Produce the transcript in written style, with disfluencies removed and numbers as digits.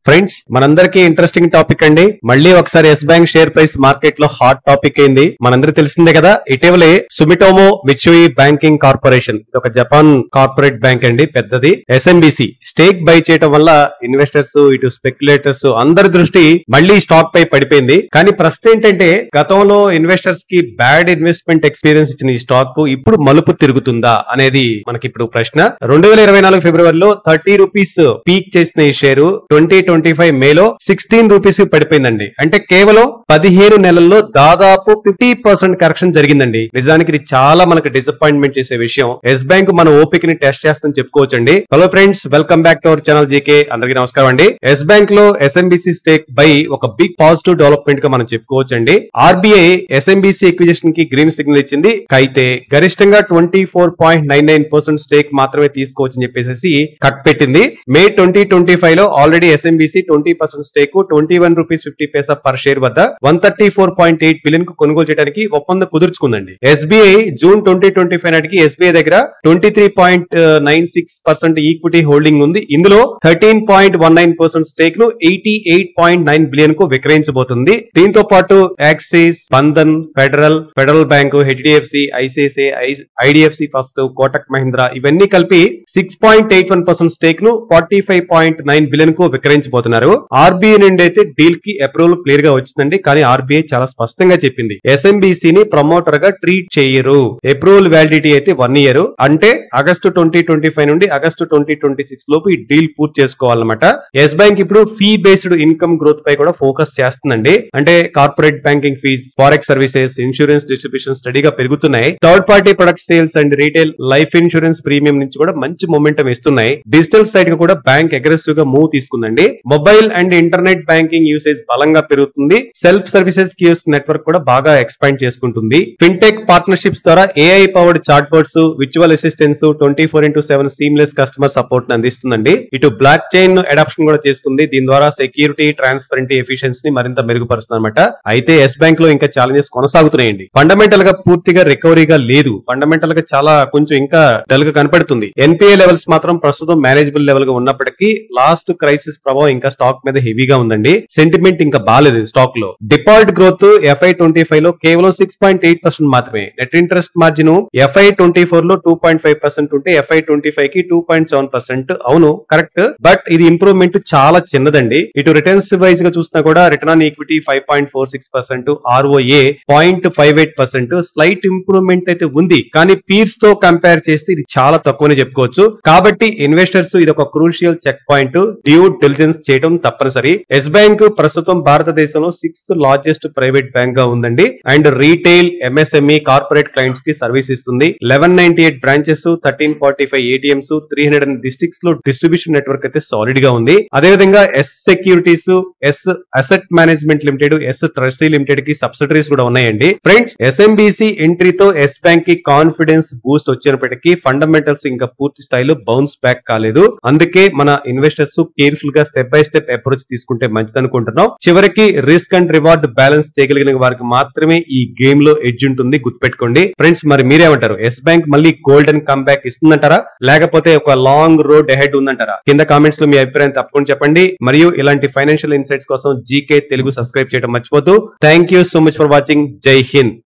Friends మనందరికీ interesting topic అండి. మళ్ళీ ఒకసారి Yes Bank share price market లో హాట్ టాపిక్ అయింది. మనందరికీ తెలిసిందే కదా, ఇటీవలే సుమిటోమో మిత్సుయి బ్యాంకింగ్ కార్పొరేషన్, ఇది ఒక జపాన్ కార్పొరేట్ బ్యాంక్ అండి, పెద్దది. ఎస్ఎంబిసి స్టేక్ బై చేయడం వల్ల ఇన్వెస్టర్స్, ఇటు స్పెక్యులేటర్స్ అందరి దృష్టి మళ్ళీ స్టాక్ పై పడిపోయింది. కానీ ప్రశ్న ఏంటంటే, గతంలో ఇన్వెస్టర్స్ కి బ్యాడ్ ఇన్వెస్ట్మెంట్ ఎక్స్పీరియన్స్ ఇచ్చిన ఈ స్టాక్ ఇప్పుడు మలుపు తిరుగుతుందా అనేది మనకి ఇప్పుడు ప్రశ్న. 2024 ఫిబ్రవరిలో 30 రూపీస్ పీక్ చేసిన ఈ షేరు 2025 మేలో 16 రూపీస్ పడిపోయిందండి. అంటే కేవలం 15 నెలల్లో దాదాపు 50% కరెక్షన్ జరిగిందండి. నిజానికి ఇది చాలా మనకు డిసప్పాయింట్మెంట్ చేసే విషయం. ఎస్ బ్యాంక్ మన ఓపికని టెస్ట్ చేస్తుందని చెప్పుకోవచ్చండి. Hello friends, welcome back to our channel GK. అందరికీ నమస్కారం అండి. ఎస్ బ్యాంక్ లో ఎస్ఎంబిసి స్టేక్ బై ఒక బిగ్ పాజిటివ్ డెవలప్మెంట్ గా మనం చెప్పుకోవచ్చండి. ఆర్బీఐ ఎస్ఎంబిసి ఎక్విజిషన్ కి గ్రీన్ సిగ్నల్ ఇచ్చింది. అయితే గరిష్టంగా 24.99% స్టేక్ మాత్రమే తీసుకోవచ్చని చెప్పేసి కట్ పెట్టింది. మే 2025 లో ఆల్రెడీ ఎస్ఎంబిసి 20% స్టేక్ 21 రూపీస్ 50 పైసా పర్ షేర్ వద్ద 134.8 బిలియన్ కు కొనుగోలు చేయడానికి ఒప్పందం కుదుర్చుకుందండి. ఎస్బీఐ జూన్ 2025 నాటికి ఎస్బీఐ దగ్గర 23.96% ఈక్విటీ హోల్డింగ్ ఉంది. ఇందులో 13.19% స్టేక్ ను 88.9 బిలియన్ కు విక్రయించబోతుంది. దీంతో పాటు axis, Bandhan, federal bank, HDFC, ICICI, IDFC first, Kotak Mahindra ఇవన్నీ కలిపి 6.81% స్టేక్ ను 45.9 బిలియన్ కు విక్రయించబోతున్నారు. ఆర్బీఐ నుండి అయితే డీల్ కి అప్రూవల్ క్లియర్ గా వచ్చిందండి. కానీ ఆర్బీఐ చాలా స్పష్టంగా చెప్పింది, ఎస్ఎంబిసి ని ప్రమోటర్ గా ట్రీట్ చేయరు. అప్రూవల్ వ్యాలిడిటీ అయితే 1 ఇయర్, అంటే ఆగస్టు 2025 నుండి ఆగస్టు 2026 లోపు ఈ డీల్ పూర్తి చేసుకోవాలన్నమాట. ఎస్ బ్యాంక్ ఇప్పుడు ఫీ బేస్డ్ ఇన్కమ్ గ్రోత్ పై కూడా ఫోకస్ చేస్తుందండి. అంటే corporate banking fees, forex services, insurance distribution స్టడీగా పెరుగుతున్నాయి. Third party product sales and retail life insurance premium నుంచి కూడా మంచి మొమెంటం ఇస్తున్నాయి. డిజిటల్ సైడ్ గా కూడా బ్యాంక్ అగ్రెసివ్ గా మూవ్ తీసుకుందండి. Mobile and internet banking usage బలంగా పెరుగుతుంది. సెల్ఫ్ సర్వీసెస్ కియోస్క్ నెట్వర్క్ కూడా బాగా ఎక్స్పాండ్ చేసుకుంటుంది. ఫిన్టెక్ పార్ట్నర్షిప్స్ ద్వారా AI powered chatbots, virtual assistants 24/7 seamless customer support అందిస్తుందండి. ఇటు బ్లాక్ చైన్ అడాప్షన్ కూడా చేసుకుంది. దీని ద్వారా సెక్యూరిటీ, ట్రాన్స్పరెంటీ, ఎఫిషియన్సీ మరింత మెరుగుపరుస్తుంది అనమాట. అయితే ఎస్ బ్యాంక్ లో ఇంకా ఛాలెంజెస్ కొనసాగుతున్నాయండి. ఫండమెంటల్ గా పూర్తిగా రికవరీగా లేదు. ఫండమెంటల్ గా చాలా కొంచెం ఇంకా డల్ గా కనపడుతుంది. ఎన్పిఏ లెవెల్స్ మాత్రం ప్రస్తుతం మేనేజబుల్ లెవెల్ గా ఉన్నప్పటికీ లాస్ట్ క్రైసిస్ ప్రభావం ఇంకా స్టాక్ మీద హెవీగా ఉందండి. సెంటిమెంట్ ఇంకా బాలేదు స్టాక్ లో. డిపాజిట్ గ్రోత్ FY25 లో కేవలం 6.8% మాత్రమే. నెట్ ఇంట్రెస్ట్ మార్జిన్ FY24 లో 2.5% ఉంటే FY25 కి 2.7%. అవును, కరెక్ట్. బట్ ఇది ఇంప్రూవ్మెంట్ చాలా చిన్నదండి. ఇటు రిటర్న్స్ వైజ్ గా చూసినా కూడా return on equity 5.46%, ROA 0.58%. Slight improvement అయితే ఉంది, కానీ పీర్స్ తో కంపేర్ చేస్తే ఇది చాలా తక్కువనే చెప్పుకోవచ్చు. కాబట్టి ఇన్వెస్టర్స్ ఇది ఒక crucial check point, due diligence చేయడం తప్పనిసరి. ఎస్ బ్యాంక్ ప్రస్తుతం భారతదేశంలో 6th లార్జెస్ట్ ప్రైవేట్ బ్యాంక్ గా ఉందండి. And retail, MSME, corporate clients కి సర్వీస్ ఇస్తుంది. 1198 బ్రాంచెస్, 1345 ATMs, 300 డిస్ట్రిక్ట్స్ లో డిస్ట్రిబ్యూషన్ నెట్వర్క్ అయితే సాలిడ్ గా ఉంది. అదేవిధంగా Yes Securities, Yes Asset Management Limited, Yes Trustee Limited కి సబ్సిడరీస్ కూడా ఉన్నాయండి. ఫ్రెండ్స్, ఎస్ఎంబిసి ఎంట్రీతో ఎస్ బ్యాంక్ కి కాన్ఫిడెన్స్ బూస్ట్ వచ్చినప్పటికీ ఫండమెంటల్స్ ఇంకా పూర్తి స్థాయిలో బౌన్స్ బ్యాక్ కాలేదు. అందుకే మన ఇన్వెస్టర్స్ కేర్ఫుల్ గా స్టెప్ బై స్టెప్ అప్రోచ్ తీసుకుంటే మంచిది అనుకుంటున్నాం. చివరికి రిస్క్ అండ్ రివార్డ్ బ్యాలెన్స్ చేయగలిగిన వారికి మాత్రమే ఈ గేమ్ లో ఎడ్జ్ ఉంటుంది, గుర్తుపెట్టుకోండి. ఫ్రెండ్స్, మరి మీరేమంటారు? ఎస్ బ్యాంక్ మళ్ళీ గోల్డెన్ కమ్ బ్యాక్ ఇస్తుందంటారా, లేకపోతే ఒక లాంగ్ రోడ్ అహెడ్ ఉందంటారా? కింద కామెంట్స్ లో మీ అభిప్రాయం తప్పకుండా చెప్పండి. మరియు ఇలాంటి ఫైనాన్షియల్ ఇన్సైట్స్ కోసం జీకే తెలుగు సబ్స్క్రైబ్ చేయడం మర్చిపోద్దు. Thank you so much for watching. జై హింద్.